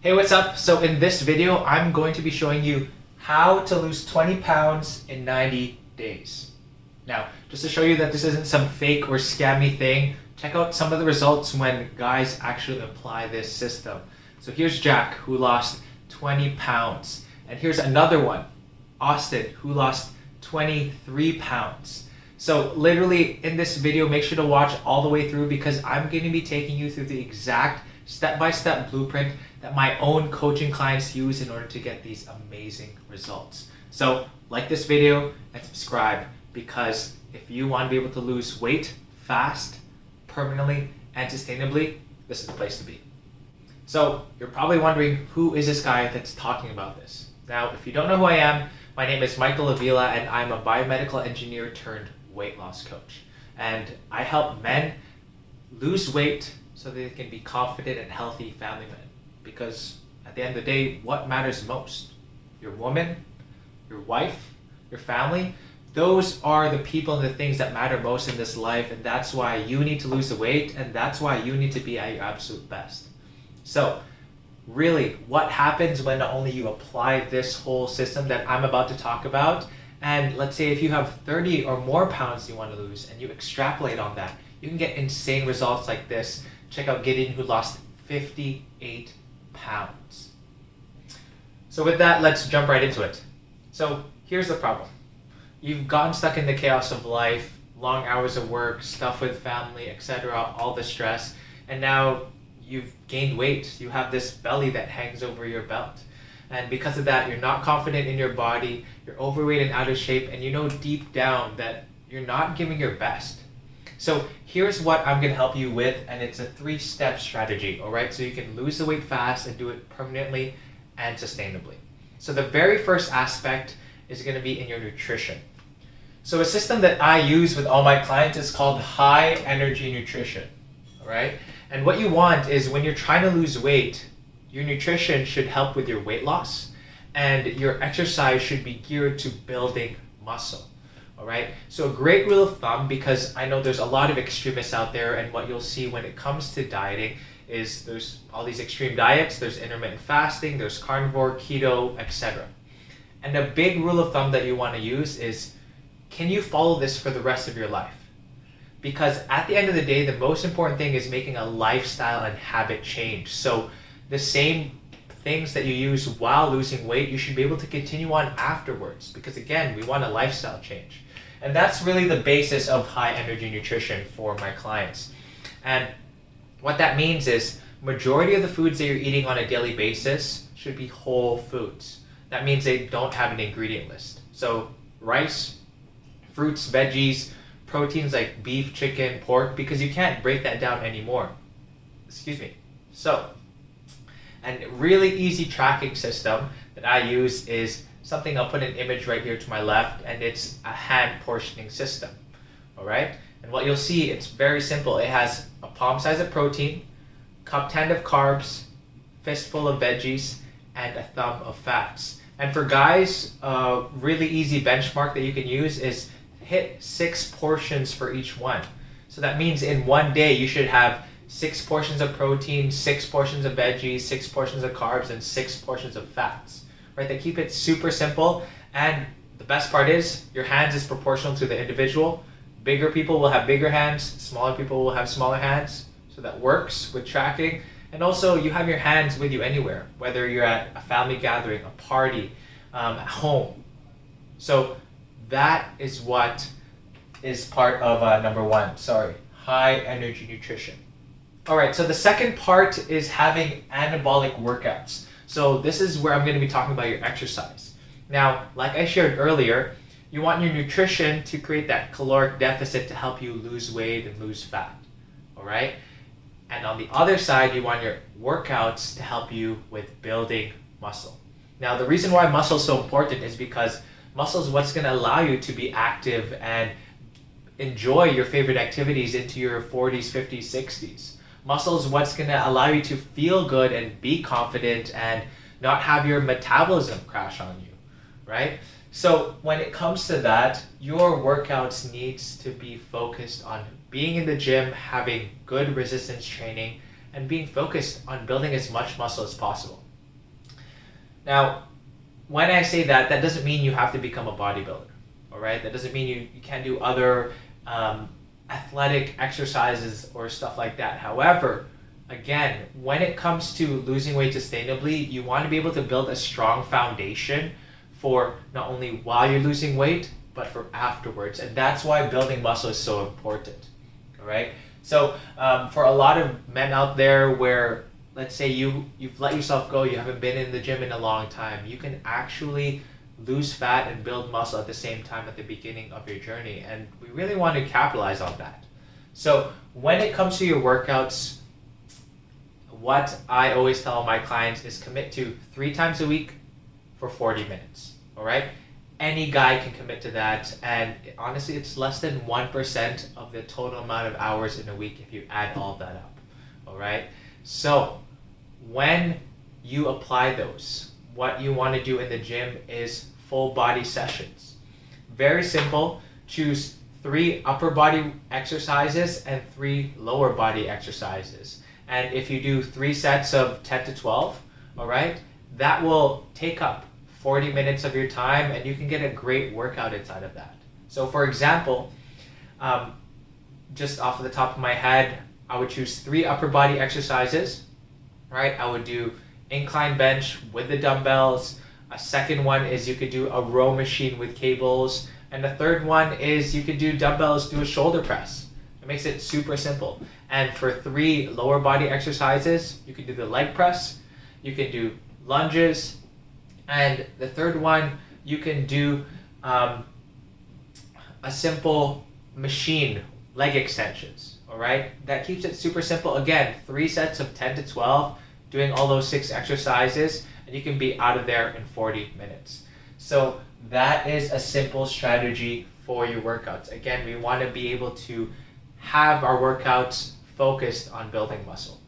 Hey, what's up? So in this video, I'm going to be showing you how to lose 20 pounds in 90 days. Now, just to show you that this isn't some fake or scammy thing, check out some of the results when guys actually apply this system. So here's Jack, who lost 20 pounds. And here's another one, Austin, who lost 23 pounds. So literally in this video, make sure to watch all the way through because I'm going to be taking you through the exact step-by-step blueprint that my own coaching clients use in order to get these amazing results. So like this video and subscribe, because if you want to be able to lose weight fast, permanently, and sustainably, this is the place to be. So you're probably wondering, who is this guy that's talking about this? Now, if you don't know who I am, my name is Michael Avila and I'm a biomedical engineer turned weight loss coach. And I help men lose weight so they can be confident and healthy family men. Because at the end of the day, what matters most? Your woman, your wife, your family, those are the people and the things that matter most in this life, and that's why you need to lose the weight, and that's why you need to be at your absolute best. So, really, what happens when not only you apply this whole system that I'm about to talk about, and let's say if you have 30 or more pounds you want to lose, and you extrapolate on that, you can get insane results like this. Check out Gideon, who lost 58 pounds. So with that, let's jump right into it. So here's the problem. You've gotten stuck in the chaos of life, long hours of work, stuff with family, etc., all the stress, and now you've gained weight. You have this belly that hangs over your belt. And because of that, you're not confident in your body, you're overweight and out of shape, and you know deep down that you're not giving your best. So here's what I'm going to help you with, and it's a 3-step strategy, all right? So you can lose the weight fast and do it permanently and sustainably. So the very first aspect is going to be in your nutrition. So a system that I use with all my clients is called high energy nutrition, all right? And what you want is when you're trying to lose weight, your nutrition should help with your weight loss, and your exercise should be geared to building muscle. All right, so a great rule of thumb, because I know there's a lot of extremists out there, and what you'll see when it comes to dieting is there's all these extreme diets, there's intermittent fasting, there's carnivore, keto, etc. And a big rule of thumb that you want to use is, can you follow this for the rest of your life? Because at the end of the day, the most important thing is making a lifestyle and habit change. So the same things that you use while losing weight, you should be able to continue on afterwards, because again, we want a lifestyle change. And that's really the basis of high energy nutrition for my clients. And what that means is majority of the foods that you're eating on a daily basis should be whole foods. That means they don't have an ingredient list. So rice, fruits, veggies, proteins like beef, chicken, pork, because you can't break that down anymore. Excuse me. So, and really easy tracking system that I use is something. I'll put an image right here to my left, and it's a hand portioning system. All right, and what you'll see, it's very simple. It has a palm size of protein, cup 10 of carbs, fistful of veggies, and a thumb of fats. And for guys, a really easy benchmark that you can use is hit 6 portions for each one. So that means in one day you should have 6 portions of protein, 6 portions of veggies, 6 portions of carbs, and 6 portions of fats. Right? They keep it super simple, and the best part is your hands is proportional to the individual. Bigger people will have bigger hands, smaller people will have smaller hands, so that works with tracking. And also you have your hands with you anywhere, whether you're at a family gathering, a party, at home. So that is what is part of number 1, high energy nutrition. All right, so the second part is having anabolic workouts. So this is where I'm going to be talking about your exercise. Now, like I shared earlier, you want your nutrition to create that caloric deficit to help you lose weight and lose fat, all right? And on the other side, you want your workouts to help you with building muscle. Now, the reason why muscle is so important is because muscle is what's going to allow you to be active and enjoy your favorite activities into your 40s, 50s, 60s. Muscle is what's going to allow you to feel good and be confident and not have your metabolism crash on you, right? So when it comes to that, your workouts needs to be focused on being in the gym, having good resistance training, and being focused on building as much muscle as possible. Now, when I say that, that doesn't mean you have to become a bodybuilder, all right? That doesn't mean you can't do other athletic exercises or stuff like that. However, again, when it comes to losing weight sustainably, you want to be able to build a strong foundation for not only while you're losing weight, but for afterwards. And that's why building muscle is so important, all right? So for a lot of men out there where, let's say you've let yourself go, you haven't been in the gym in a long time, you can actually lose fat and build muscle at the same time at the beginning of your journey. And we really want to capitalize on that. So when it comes to your workouts, what I always tell my clients is commit to 3 times a week for 40 minutes, all right? Any guy can commit to that, and honestly, it's less than 1% of the total amount of hours in a week if you add all that up, all right? So when you apply those, what you want to do in the gym is full body sessions. Very simple. Choose 3 upper body exercises and 3 lower body exercises. And if you do 3 sets of 10 to 12, all right, that will take up 40 minutes of your time, and you can get a great workout inside of that. So for example, just off of the top of my head, I would choose 3 upper body exercises, right? I would do incline bench with the dumbbells. A second one is you could do a row machine with cables. And the third one is you could do dumbbells, do a shoulder press. It makes it super simple. And for 3 lower body exercises, you can do the leg press, you can do lunges, and the third one, you can do a simple machine, leg extensions, all right? That keeps it super simple. Again, 3 sets of 10 to 12, doing all those 6 exercises, and you can be out of there in 40 minutes. So that is a simple strategy for your workouts. Again, we want to be able to have our workouts focused on building muscle.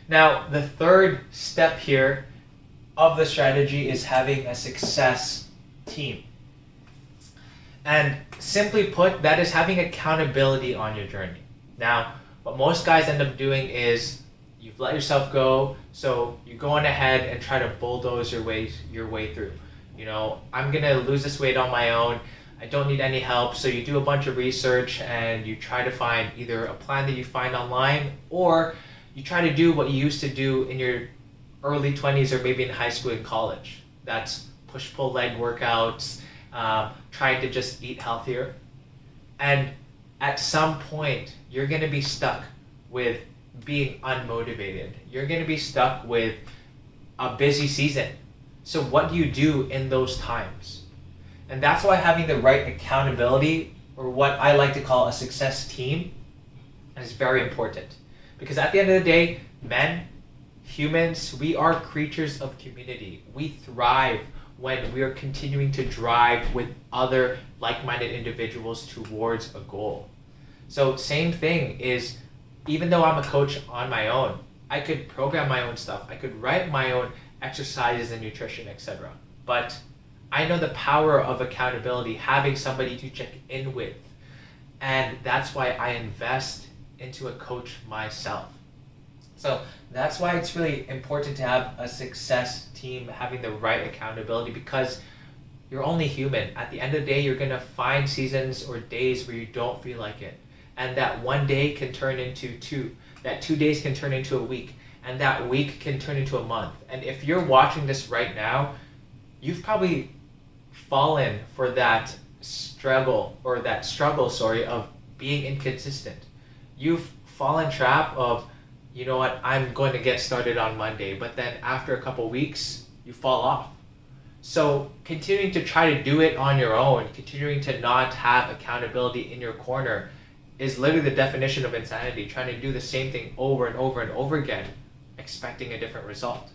Now, the third step here of the strategy is having a success team. And simply put, that is having accountability on your journey. Now, what most guys end up doing is you've let yourself go, so you're going ahead and try to bulldoze your way through. You know, I'm gonna lose this weight on my own. I don't need any help. So you do a bunch of research and you try to find either a plan that you find online, or you try to do what you used to do in your early 20s or maybe in high school and college. That's push-pull leg workouts, trying to just eat healthier. And at some point, you're going to be stuck with being unmotivated. You're going to be stuck with a busy season. So what do you do in those times? And that's why having the right accountability, or what I like to call a success team, is very important. Because at the end of the day, men, humans, we are creatures of community. We thrive when we are continuing to drive with other like-minded individuals towards a goal. So same thing is, even though I'm a coach on my own, I could program my own stuff. I could write my own exercises and nutrition, etc. But I know the power of accountability, having somebody to check in with. And that's why I invest into a coach myself. So that's why it's really important to have a success team, having the right accountability, because you're only human. At the end of the day, you're going to find seasons or days where you don't feel like it. And that one day can turn into 2. That 2 days can turn into a week. And that week can turn into a month. And if you're watching this right now, you've probably fallen for that struggle of being inconsistent. You've fallen trap of, you know what, I'm going to get started on Monday, but then after a couple weeks, you fall off. So continuing to try to do it on your own, continuing to not have accountability in your corner, is literally the definition of insanity, trying to do the same thing over and over and over again, expecting a different result.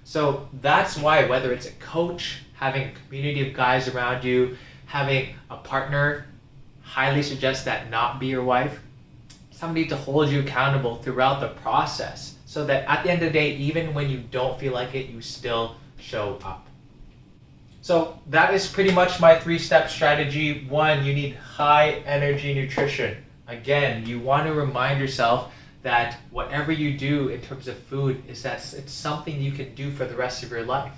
So that's why, whether it's a coach, having a community of guys around you, having a partner, highly suggest that not be your wife, somebody to hold you accountable throughout the process, so that at the end of the day, even when you don't feel like it, you still show up. So that is pretty much my 3-step strategy. 1, you need high energy nutrition. Again, you want to remind yourself that whatever you do in terms of food is that it's something you can do for the rest of your life.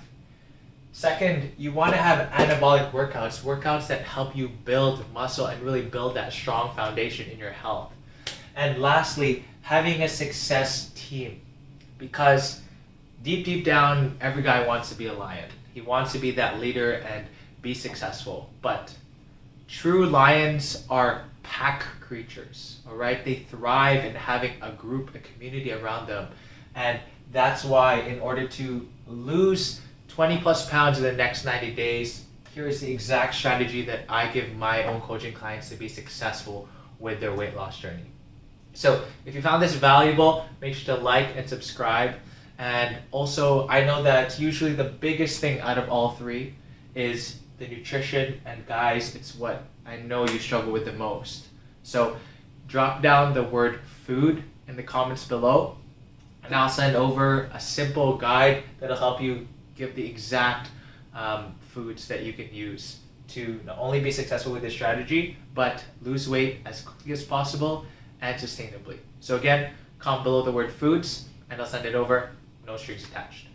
Second, you want to have anabolic workouts that help you build muscle and really build that strong foundation in your health. And lastly, having a success team, because deep down, every guy wants to be a lion. He wants to be that leader and be successful. But true lions are pack creatures, all right? They thrive in having a group, a community around them. And that's why in order to lose 20 plus pounds in the next 90 days, here's the exact strategy that I give my own coaching clients to be successful with their weight loss journey. So if you found this valuable, make sure to like and subscribe. And also, I know that usually the biggest thing out of all three is the nutrition, and guys, it's what I know you struggle with the most. So drop down the word food in the comments below, and I'll send over a simple guide that'll help you give the exact foods that you can use to not only be successful with this strategy, but lose weight as quickly as possible and sustainably. So again, comment below the word foods, and I'll send it over, no strings attached.